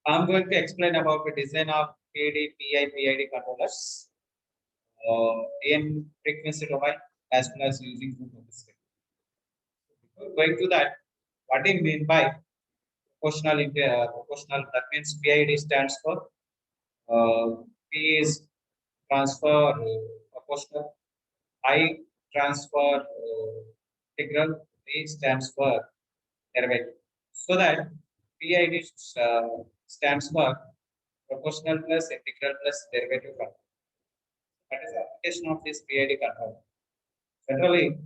I'm going to explain about the design of PID, PID controllers in frequency domain as well as using group of discrete. Before going to that, what do you mean by proportional? That means PID stands for P is transfer proportional, I transfer integral, D stands for derivative. So that PID stands for proportional plus integral plus derivative control. That is the application of this PID control. Generally,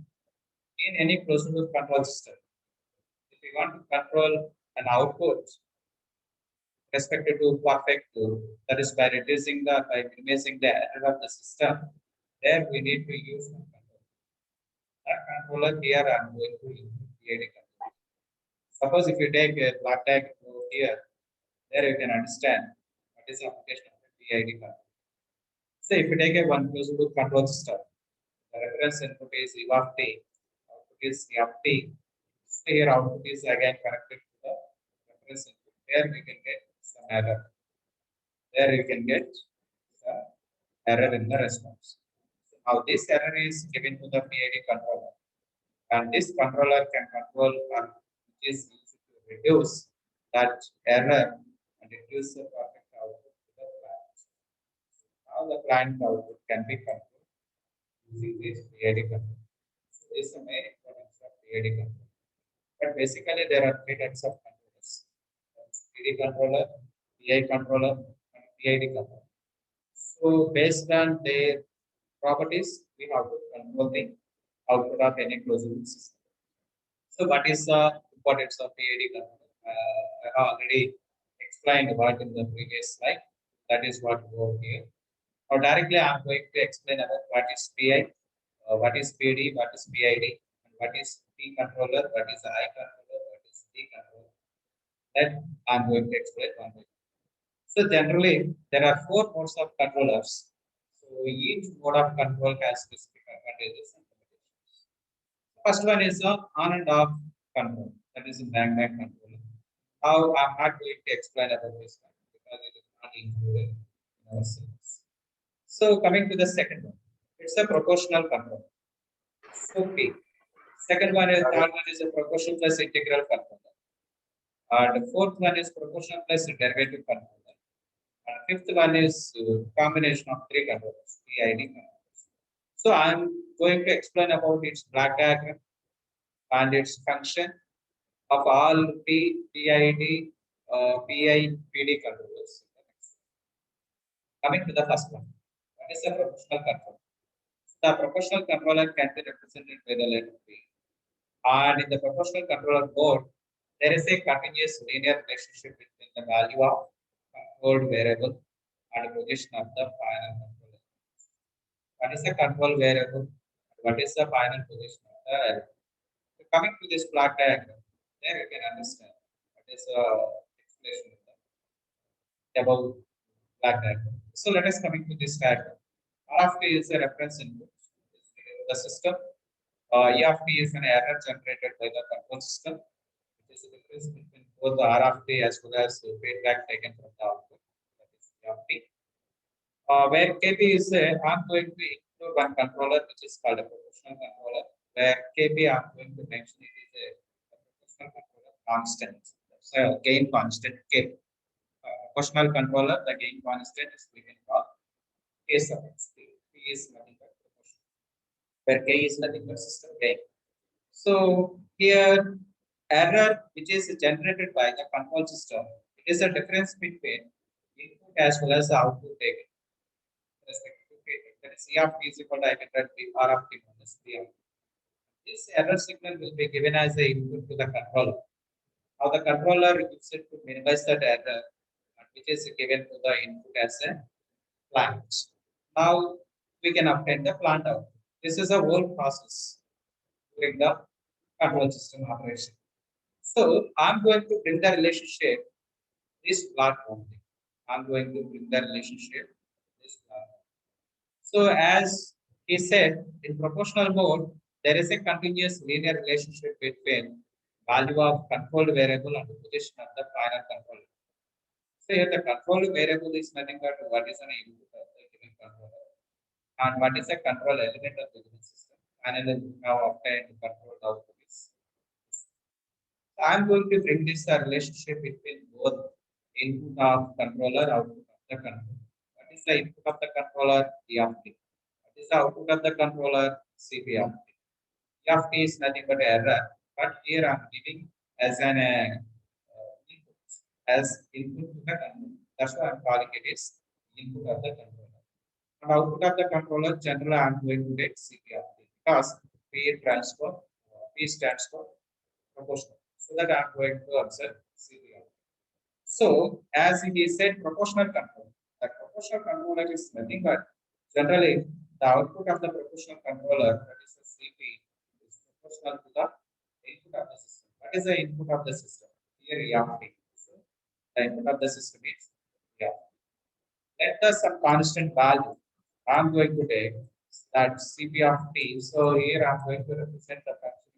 in any closed loop control system, if you want to control an output respected to perfect loop, that is by minimizing the error of the system, there we need to use some control. That controller here I am going to use PID control. Suppose if you take a black tag here, there you can understand what is the application of the PID control. So if you take a one closed loop control system, the reference input is U of t, output is E of t. So here output is again connected to the reference input. There we can get some error. There you can get the error in the response. So now this error is given to the PID controller, and this controller can control or which is used to reduce that error and reduce the perfect output to the client. Now the client output can be controlled using this PID control. So this is the main importance of PID control. But basically there are three types of controllers. PD controller, PI controller, and PID controller. So based on their properties, we have to control the output of any closed loop system. So what is the importance of PID controller? I have already explained what in the previous slide. That is what we go here. Now directly I am going to explain about what is PI, what is PD, what is PID, and what is P controller, what is I controller, what is D controller. That I am going to explain one by one. So generally there are four modes of controllers. So each mode of control has specific advantages and limitations. First one is the on and off control. That is a bang controller. Now I'm not going to explain about this one because it is not included in our syllabus. So coming to the second one, it's a proportional control. So P. Second one is third one is a proportional plus integral controller. And the fourth one is proportional plus derivative controller. And fifth one is combination of three controllers, PID controllers. So I'm going to explain about its block diagram and its function of all PID, PI, PD controllers. Coming to the first one, what is a proportional control? The proportional controller can be represented by the letter P. And in the proportional controller board, there is a continuous linear relationship between the value of controlled variable and the position of the final controller. What is the control variable? What is the final position of the variable? So coming to this plot diagram, there you can understand what is the explanation of the above plot diagram. So let us coming to this diagram. R of t is a reference input the system. E of t is an error generated by the control system, which is the difference between both the R of t as well as the feedback taken from the output. That is E of t. Where kp is I'm going to include one controller which is called a proportional controller. Where kp I'm going to mention it is a proportional controller constant. That's a gain constant k. Proportional controller, the gain constant is we can call k sub x. P is nothing but proportional, where k is nothing but system gain. So here error which is generated by the control system, it is a difference between input as well as the output taken. That is E of t is equal to I can write R of t minus P of t. This error signal will be given as the input to the controller. Now the controller uses it to minimize that error, which is given to the input as a plant. Now we can obtain the plant output. This is a whole process during the control system operation. So I'm going to bring the relationship this plot only. I'm going to bring the relationship this plot. So as he said, in proportional mode, there is a continuous linear relationship between value of controlled variable and the position of the final controller. So here the control variable is nothing but what is an input of the given controller and what is a control element of the given system. And then now obtained control output is. So I'm going to bring this relationship between both input of controller, output of the controller. What is the input of the controller? E of t. What is the output of the controller? Cp of t. E of t is nothing but error, but here I'm giving as an input, as input to the controller. That's why I'm calling it is input of the controller. And output of the controller, generally I'm going to get Cp of t because P transfer, P stands for proportional. So that I'm going to observe Cp of t. So as it is said, proportional control. The proportional controller is nothing but generally the output of the proportional controller, that is the CP, is proportional to the input of the system. What is the input of the system? Here E of t. So the input of the system is E of t. Let us some constant value. I'm going to take that Cp of t. So here I'm going to represent the function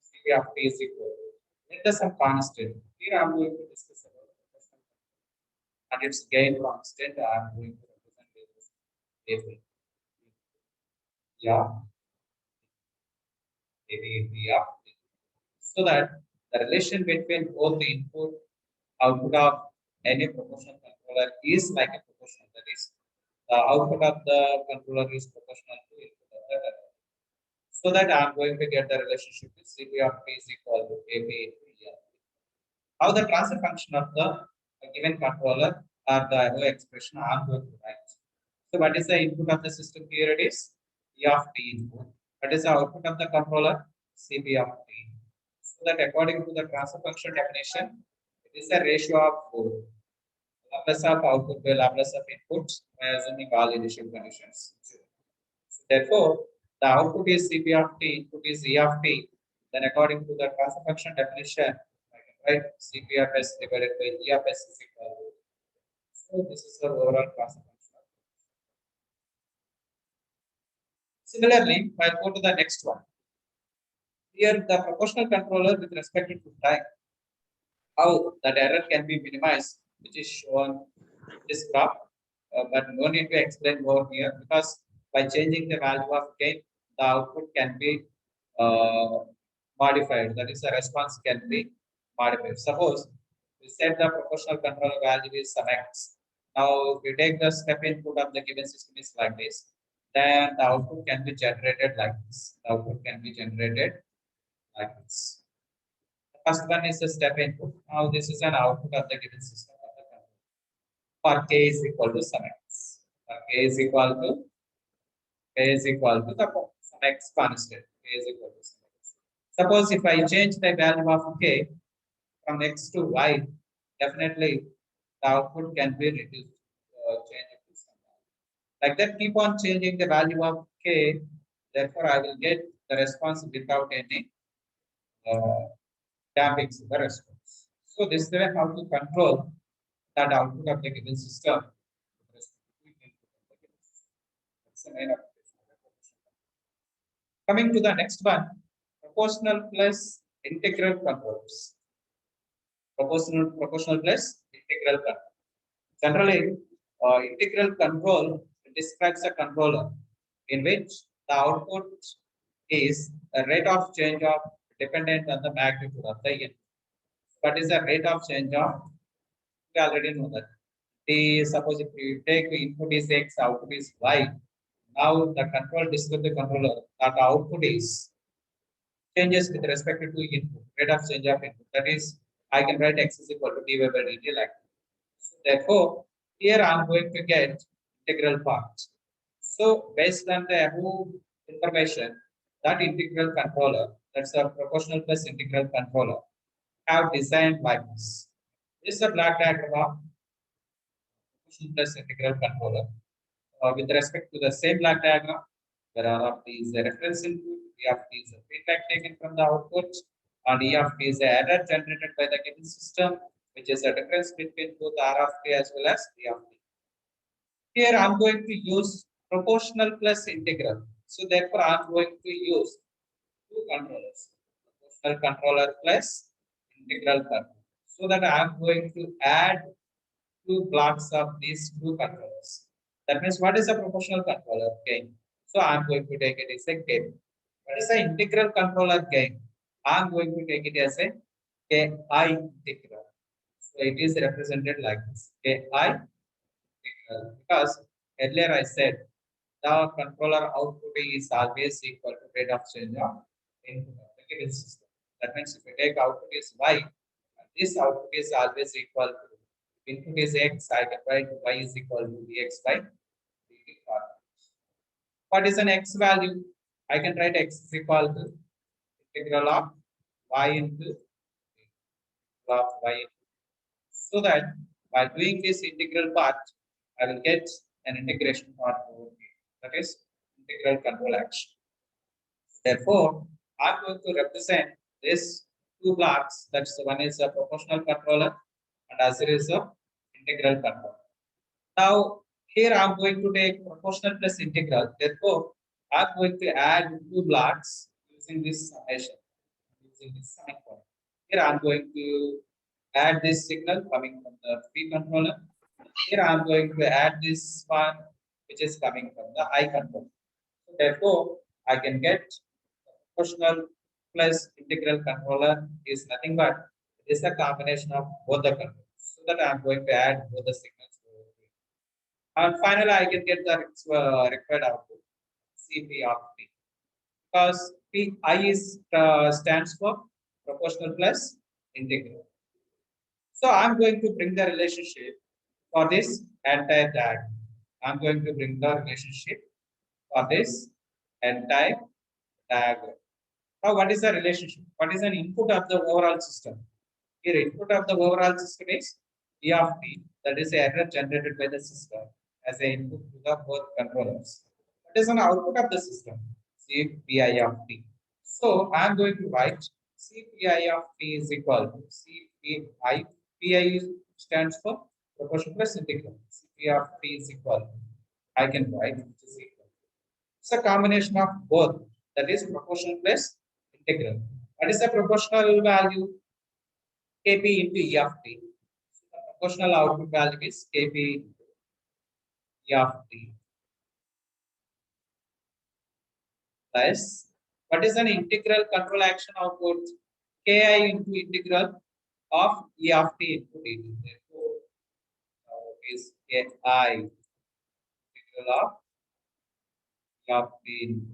Cp of t is equal. Let us some constant. Here I'm going to discuss about proportional and its gain constant. I'm going to represent it as label. Yeah, maybe yeah. So that the relation between both the input output of any proportional controller is like a proportional. That is, the output of the controller is proportional to input of the controller. So that I'm going to get the relationship with Cp of t is equal to Kp into E of t. How the transfer function of the given controller or the above expression I'm going to write. So what is the input of the system here? It is E of t input. What is the output of the controller? Cp of t. So that according to the transfer function definition, it is a ratio of 4. Laplace of output by Laplace of input by assuming all initial conditions. So therefore, the output is Cp of t, input is E of t. Then according to the transfer function definition, I can write Cp of s divided by E of s is equal to. So this is the overall transfer function. Similarly, I'll go to the next one. Here, the proportional controller with respect to time, how that error can be minimized, which is shown in this graph. But no need to explain more here because by changing the value of gain, the output can be uh, modified. That is, the response can be modified. Suppose we set the proportional controller value is some x. Now, if we take the step input of the given system is like this, then the output can be generated like this. The output can be generated like this. The first one is a step input. Now, this is an output of the given system of the controller. For k is equal to some x. For k is equal to the some x constant. K is equal to some x. Suppose if I change the value of k from x to y, definitely the output can be reduced. Change it to some value. Like that, keep on changing the value of k. Therefore, I will get the response without any uh, damping to the response. So this is the way how to control that output of the given system. That's the main application. Coming to the next one, proportional plus integral controls. Proportional plus integral control. Generally, integral control describes a controller in which the output is a rate of change of dependent on the magnitude of the input. What is the rate of change of? We already know that. Suppose if you take the input is x, output is y. Now the control describes the controller that the output is changes with respect to input, rate of change of input. That is, I can write x is equal to dy by dt like that. So therefore, here I'm going to get integral part. So based on the above information, that integral controller, that's a proportional plus integral controller, have designed like this. This is a black diagram of proportional plus integral controller. With respect to the same black diagram, there are of these reference input, E of t is a feedback taken from the output, and E of t is the error generated by the given system, which is a difference between both R of t as well as E of t. Here I'm going to use proportional plus integral. So therefore I'm going to use two controllers, proportional controller plus integral controller. So that I am going to add two blocks of these two controllers. That means what is a proportional controller gain? So I'm going to take it as a gain. What is the integral controller gain? I'm going to take it as a KI integral. So it is represented like this. KI integral. Because earlier I said the controller output is always equal to rate of change of input of the given system. That means if we take output is Y, this output is always equal to input is X, I can write Y is equal to dx by dt. What is an X value? I can write X is equal to integral of Y into integral of Y. So that by doing this integral part, I will get an integration part over here. That is integral control action. Therefore, I'm going to represent this two blocks. That's the one is a proportional controller and other is a integral controller. Now, here I'm going to take proportional plus integral. Therefore, I'm going to add two blocks using this summation, using this summing point. Here I'm going to add this signal coming from the P controller. Here I'm going to add this one, which is coming from the I controller. So therefore, I can get proportional plus integral controller is nothing but it is a combination of both the controllers. So that I'm going to add both the signals over here. And finally, I can get the required output CP of P because Pi is stands for proportional plus integral. So I'm going to bring the relationship for this entire diagram. I'm going to bring the relationship for this entire diagram. Now, what is the relationship? What is an input of the overall system? Here, input of the overall system is E of t, that is the error generated by the system as an input to the both controllers. That is an output of the system, CPI of t. So, I am going to write CPI of t is equal to CPI. PI stands for proportional plus integral. CPI of t is equal to, I can write, which is equal. It's a combination of both, that is proportional plus integral. What is the proportional value? Kp into E of t. So the proportional output value is Kp into E of t plus what is an integral control action output? Ki into integral of E of t into dt. Therefore, is Ki integral of E of t into,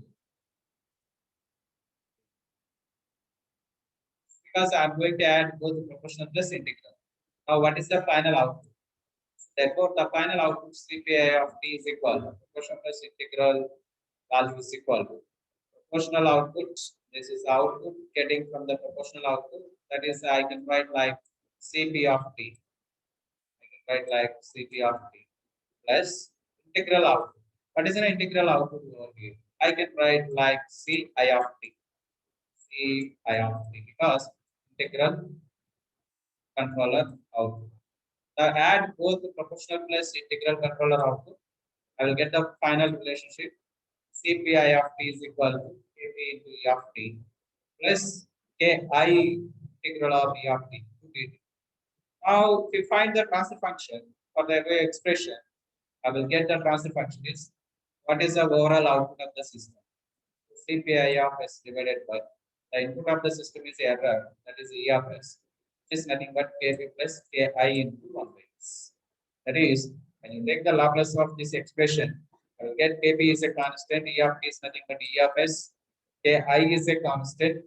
because I'm going to add both proportional plus integral. Now, what is the final output? Therefore, the final output CPI of t is equal to proportional plus integral value is equal to proportional output. This is output getting from the proportional output. That is, I can write like Cp of t. I can write like Cp of t plus integral output. What is an integral output over here? I can write like Ci of t. Ci of t because integral controller output. Now add both the proportional plus integral controller output. I will get the final relationship. CPI of t is equal to Kp into E of t plus Ki integral of E of t to dt. Now, if we find the transfer function for the array expression, I will get the transfer function is what is the overall output of the system. CPI of s divided by the input of the system is error, that is E of s, which is nothing but Kp plus Ki into 1 by s. That is, when you take the Laplace of this expression, I will get Kp is a constant, E of t is nothing but E of s, Ki is a constant,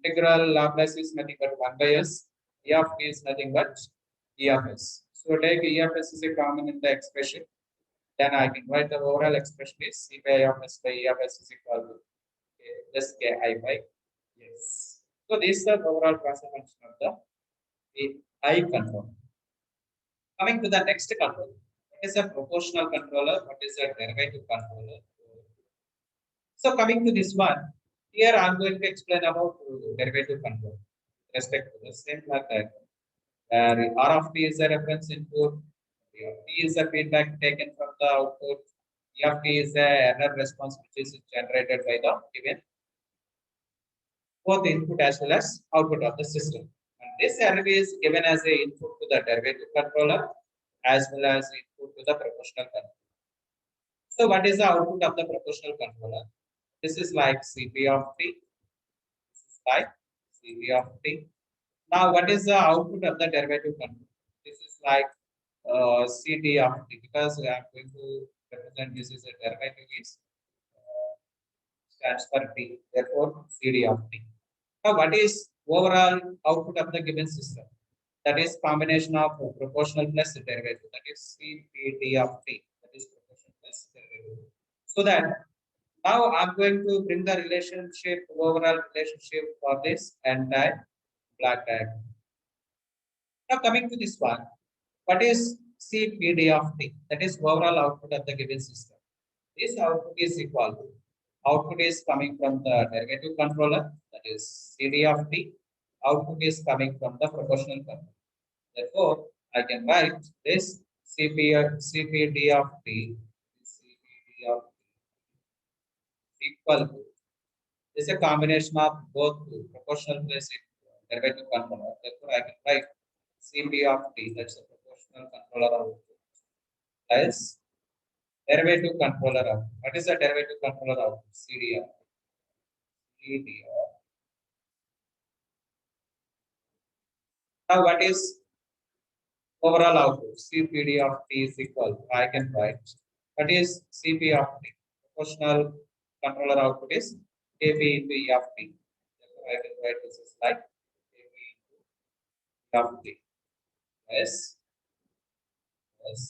integral Laplace is nothing but 1 by s, E of t is nothing but E of s. So take E of s is a common in the expression, then I can write the overall expression is Cpi of s by E of s is equal to plus Ki by s. So this is the overall transfer function of the I control. Coming to the next control, what is a proportional controller? What is a derivative controller? So coming to this one, here I'm going to explain about derivative control with respect to the same like that. R of t is a reference input, D of t is a feedback taken from the output, E of t is a error response which is generated by the given both input as well as output of the system. And This error is given as a input to the derivative controller as well as input to the proportional controller. So what is the output of the proportional controller? This is like Cp of t. This is like Cp of t. Now what is the output of the derivative controller? This is like Ct of t, because I am going to represent this is a derivative is stands for t. Therefore Cd of t. Now what is overall output of the given system? That is combination of proportional plus derivative. That is Cpt of t. That is proportional plus derivative. So that now I'm going to bring the relationship, overall relationship for this entire block diagram. Now coming to this one, what is CPD of t? That is overall output of the given system. This output is equal to output is coming from the derivative controller, that is CD of t. Output is coming from the proportional controller. Therefore, I can write this CPD of t, CPD of t equal to is a combination of both proportional plus derivative controller. Therefore, I can write CP of t, that's a proportional controller output, as derivative controller output. What is the derivative controller output? CD of CD of. Now, what is overall output? CPD of t is equal to, I can write, what is CP of t? Proportional controller output is KP into E of t. Therefore, I can write this is like KP into E of t. Yes. Yes.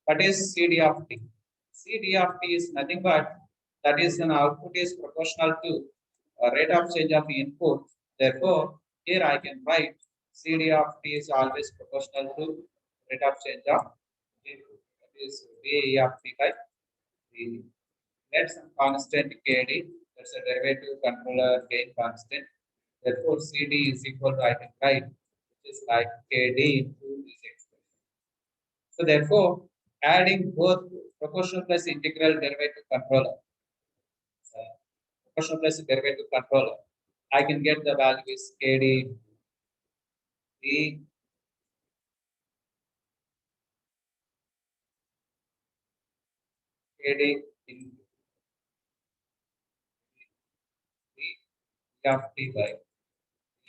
What is CD of t? CD of t is nothing but that is an output is proportional to a rate of change of input. Therefore, here I can write CD of t is always proportional to rate of change of input. That is VE of t by V. Let's constant KD. That's a derivative controller gain constant. Therefore, CD is equal to I can write which is like KD into this expression. So therefore, adding both proportional plus integral derivative controller, proportional plus derivative controller, I can get the value is KD D KD in D of T by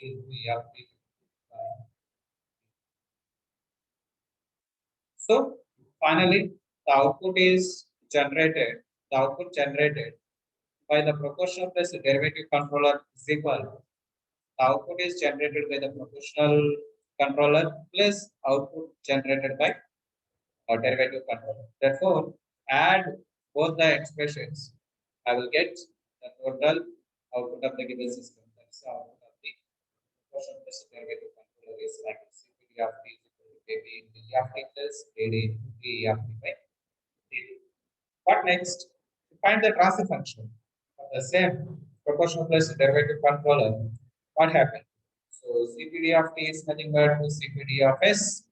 D of T. So finally, the output is generated. The output generated by the proportional plus derivative controller is equal to the output is generated by the proportional controller plus output generated by a derivative controller. Therefore, add both the expressions. I will get the total output of the given system. That is the output of the proportional plus derivative controller is like CPD of t is equal to KB into E of t plus KD into E of t by dt. What next? To find the transfer function of the same proportional plus derivative controller. What happened? So CPD of t is nothing but CPD of s.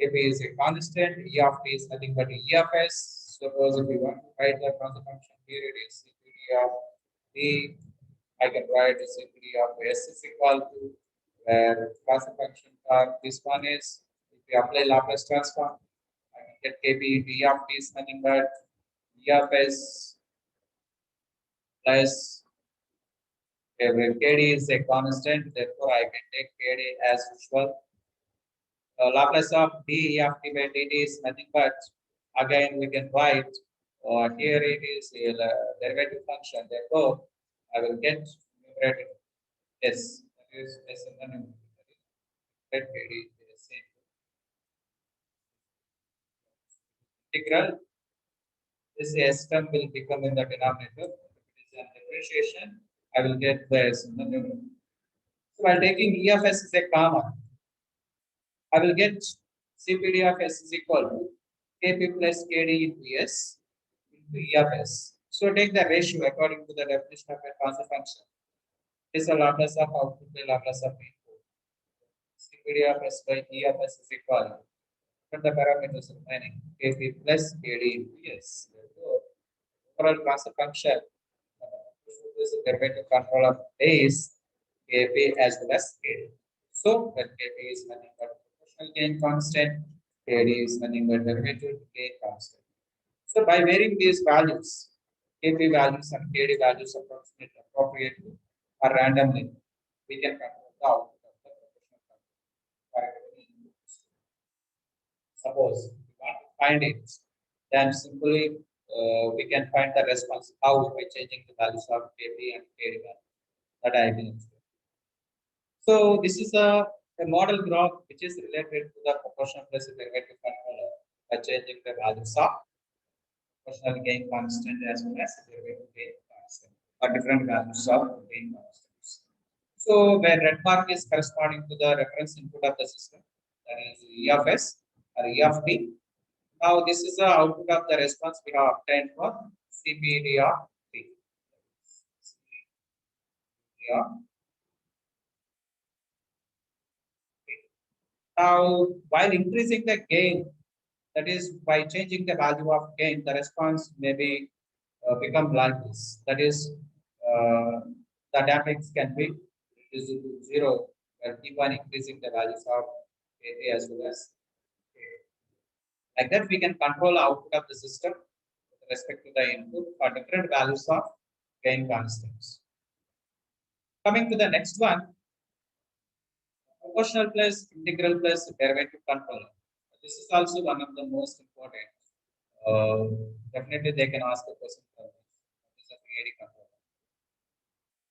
AB is a constant. E of t is nothing but E of s. Suppose if we want to write the transfer function here, it is CPD of t. I can write the CPD of s is equal to where transfer function for this one is if we apply Laplace transform, I can get KB into E of t is nothing but E of s plus where KD is a constant, therefore I can take KD as usual. Laplace of d of t by dt is nothing but again we can write here it is a derivative function. Therefore, I will get numerator s. That is s in the numerator. Let KD is the same. Integral this s term will become in the denominator. If it is a differentiation, I will get the s in the numerator. So while taking E of s is a common, I will get CPD of s is equal to Kp plus Kd into s into E of s. So take the ratio according to the definition of a transfer function. This is the Laplace of output by Laplace of input. CPD of s by E of s is equal to what the parameters remaining Kp plus Kd into s. Therefore, overall transfer function this derivative control of a is Kp as well as Kd. So when kp is nothing but proportional gain constant, kd is nothing but derivative gain constant. So by varying these values, kp values and kd values appropriately or randomly, we can control the output of the proportional function. Suppose we want to find it, then simply we can find the response how by changing the values of kp and kd value that I will explain. So this is a model graph which is related to the proportional plus derivative controller by changing the values of proportional gain constant as well as derivative gain constant or different values of gain constants. So where red mark is corresponding to the reference input of the system, that is E of S or E of T. Now this is the output of the response we have obtained for CPD of T. CPD of T. Now while increasing the gain, that is by changing the value of gain, the response may be become like this. That is, the damage can be reduced to zero by keep on increasing the values of A as well as A. Like that, we can control the output of the system with respect to the input for different values of gain constants. Coming to the next one, proportional plus integral plus derivative controller. This is also one of the most important. Uh, Definitely, they can ask a question from this. What is a PID controller?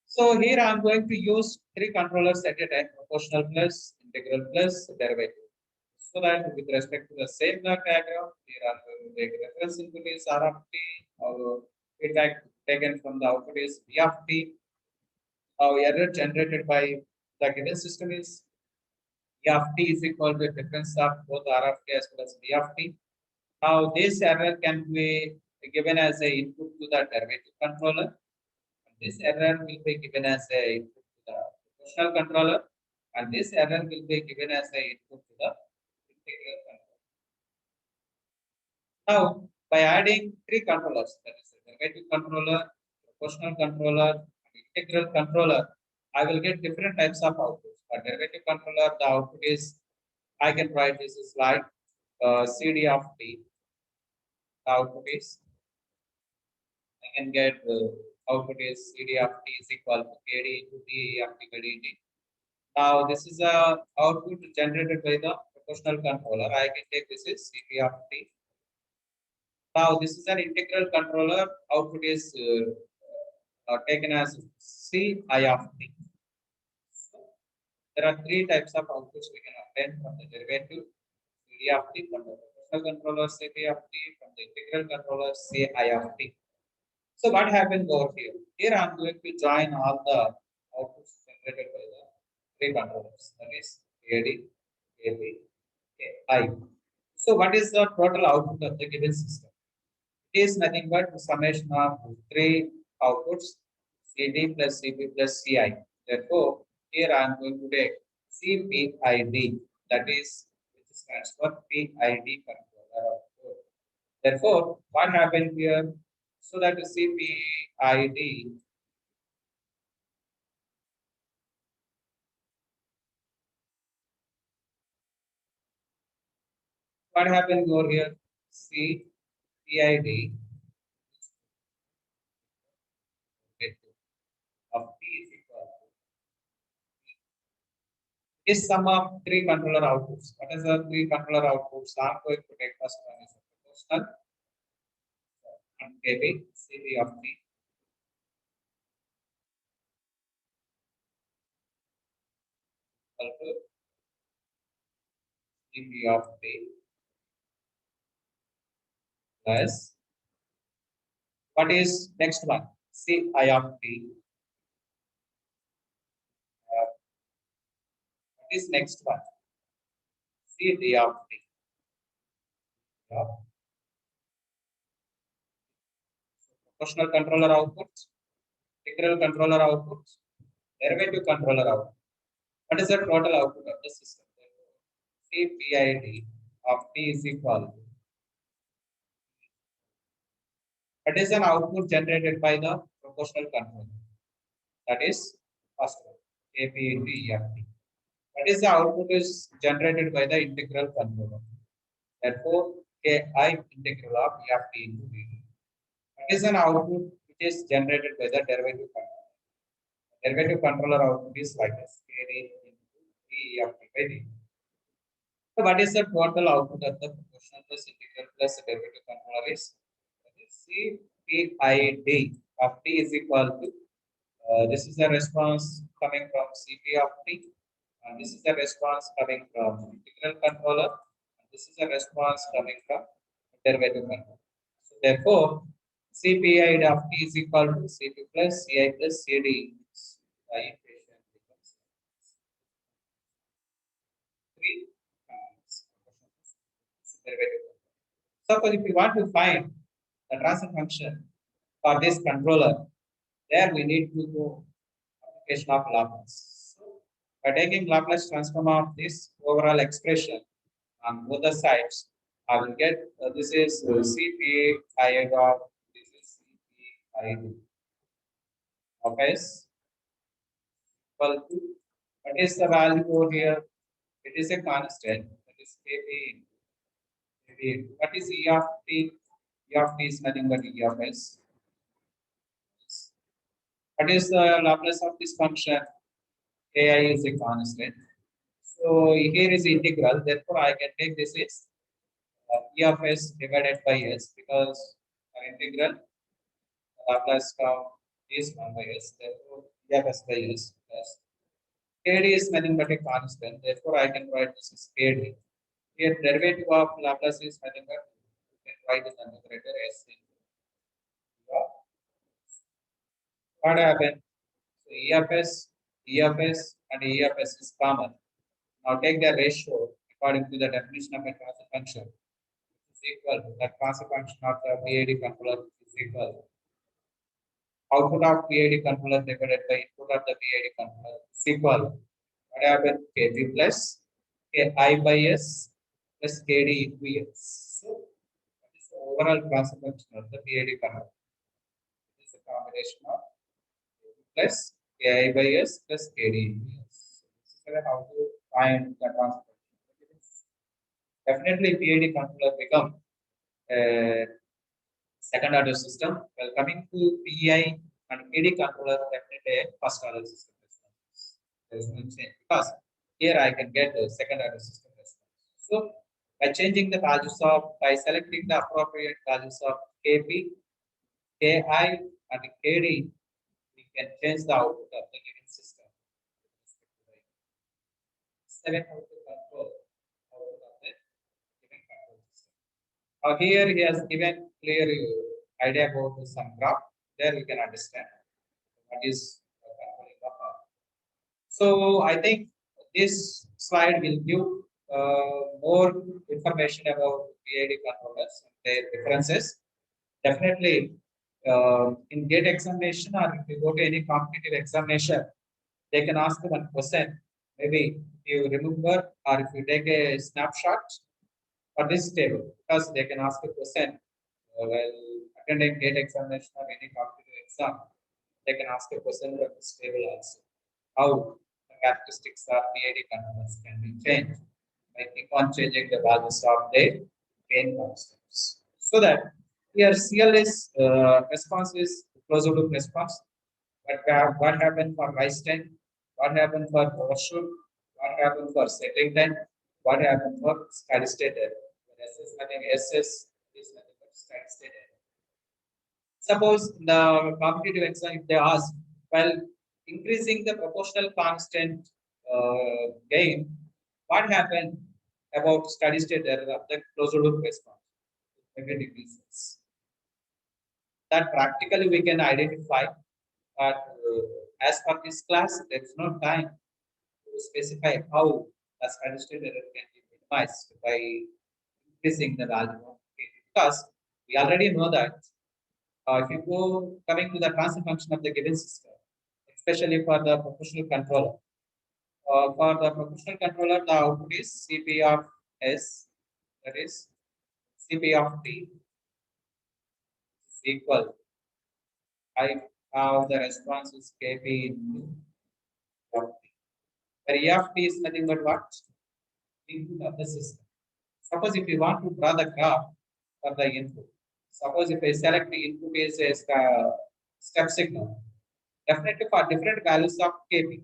So here I am going to use three controllers at a time: proportional plus, integral plus, derivative. So that with respect to the same block diagram, here I am going to take reference input is R of t, or feedback taken from the output is V of t. Now error generated by the given system is E of t is equal to the difference of both R of t as well as V of t. Now this error can be given as a input to the derivative controller. This error will be given as a input to the proportional controller, and this error will be given as a input to the integral controller. Now, by adding three controllers, that is the derivative controller, proportional controller, and integral controller, I will get different types of outputs. For derivative controller, the output is, I can write this is like CD of t. The output is, I can get output is CD of t is equal to KD into d of t by dt. Now, this is a output generated by the proportional controller. I can take this is CD of t. Now, this is an integral controller. Output is taken as Ci of t. So, there are three types of outputs we can obtain from the derivative CD of t, from the proportional controller CD of t, from the integral controller Ci of t. So, what happens over here? Here I am going to join all the outputs generated by the three controllers. That is AD, AB, AI. So, what is the total output of the given system? It is nothing but the summation of three outputs CD plus CP plus CI. Therefore, here I am going to take CPID, that is, which stands for PID controller output. Therefore, what happened here? So that CPID, what happened over here? CPID of P is equal to is sum of three controller outputs. What is the three controller outputs? I'm going to take first one is a proportional and KB CP of T. Equal to CP of T plus what is next one? CI of T. What is next one? CD of T. Yeah. Proportional controller outputs, integral controller outputs, derivative controller output. What is the total output of the system? CPID of T is equal to, that is an output generated by the proportional controller. That is first one, APT EFT. That is the output is generated by the integral controller. Therefore, KI integral of E of t into dt. That is an output which is generated by the derivative controller. Derivative controller output is like this, KD into E of t by dt. So what is the total output of the proportional plus integral plus derivative controller is CPID of t is equal to this is the response coming from CP of t, and this is the response coming from integral controller, and this is the response coming from derivative controller. So therefore, CPI of t is equal to CP plus CI plus CD. The equation becomes 3 derivative. Suppose if we want to find the transfer function for this controller, there we need to go application of Laplace. So by taking Laplace transform of this overall expression on both the sides, I will get this is CPI of this is CPI of S equal to what is the value over here? It is a constant. That is KP. What is E of t? E of t is nothing but E of S. What is the Laplace of this function? Ai is a constant. So here is integral. Therefore, I can take this is E of S divided by S because our integral Laplace term is 1 by S. Therefore, E of S by S plus KD is nothing but a constant. Therefore, I can write this as KD. Here, derivative of Laplace is nothing but you can write in the numerator S into what happened? So E of S, and E of S is common. Now take the ratio according to the definition of a transfer function. Is equal to the transfer function of the PID controller is equal to output of PID controller divided by input of the PID controller is equal to what happened? KP plus KI by S plus KD into S. So that is the overall transfer function of the PID controller. It is a combination of plus KI by S plus KD into S. So this is how to find the transfer function. Definitely PID controller become a second order system. Well, coming to PI and PD controller, definitely a first order system response. There is no change because here I can get a second order system response. So by changing the values of by selecting the appropriate values of KP, KI, and KD, we can change the output of the given system. Seven how to control output of the given control system. Here he has given clear idea about some graph. There we can understand what is controlling the power. So I think this slide will give more information about PID controllers and their differences. Definitely, in GATE examination or if you go to any competitive examination, they can ask one question. Maybe you remember or if you take a snapshot for this table, because they can ask a question while attending GATE examination or any competitive exam, they can ask a question from this table also. How the characteristics of PID controllers can be changed by keep on changing the values of their gain constants. So that here CL is response is closed loop response. But what happened for rise time? What happened for overshoot? What happened for settling time? What happened for steady state error? SS nothing SS is nothing but steady state error. Suppose the competitive exam, if they ask, well, increasing the proportional constant gain, what happened about steady state error of the closed loop response? If it decreases. That practically we can identify, but as per this class, there is no time to specify how the steady state error can be minimized by increasing the value of k. Because we already know that if you go coming to the transfer function of the given system, especially for the proportional controller, for the proportional controller, the output is CP of S, that is CP of T is equal. I have the response is KP into of T. where E of t is nothing but what? Input of the system. Suppose if you want to draw the graph for the input, suppose if I select the input is a step signal, definitely for different values of kp,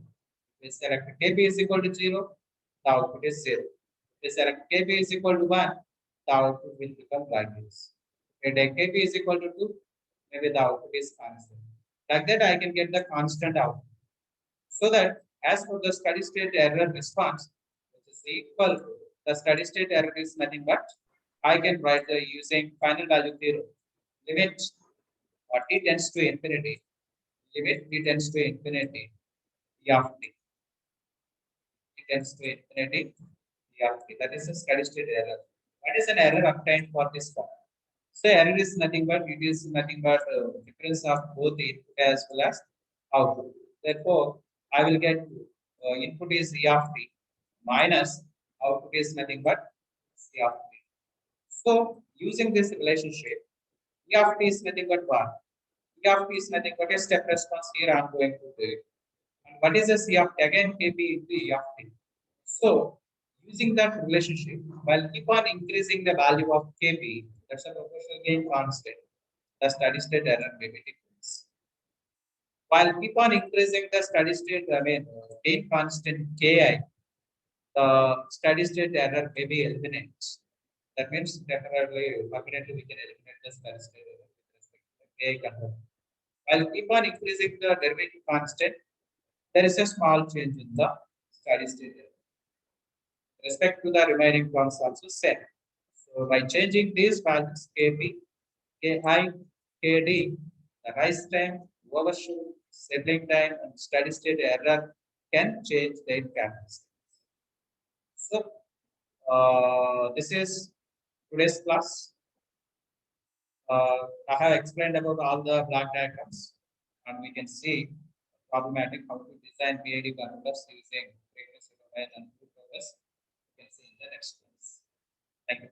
we select kp is equal to 0, the output is 0. We select kp is equal to 1, the output will become like this. If I take kp is equal to 2, maybe the output is constant. Like that, I can get the constant output. So that as for the steady state error response, which is equal to the steady state error is nothing but I can write the using final value theorem. Limit t tends to infinity. Limit t tends to infinity. E of t. T tends to infinity. E of t. That is a steady state error. What is an error obtained for this form? So error is nothing but it is nothing but difference of both input as well as output. Therefore, I will get input is E of t minus output is nothing but C of t. So using this relationship, E of t is nothing but what? E of t is nothing but a step response here I am going to do it. And what is the C of t? Again, kp into E of t. So using that relationship, while keep on increasing the value of kp, that's a proportional gain constant, the steady state error may be decreased. While keep on increasing the steady state, gain constant ki, the steady state error may be eliminated. That means temporarily, permanently we can eliminate the steady state error with respect to the ki control. While keep on increasing the derivative constant, there is a small change in the steady state error. Respect to the remaining terms also same. So by changing these values kp, ki, kd, the rise time, overshoot, settling time, and steady state error can change their characteristics. So this is today's class. I have explained about all the block diagrams, and we can see problematic how to design PID controllers using frequency domain and true purpose. We can see in the next class. Thank you.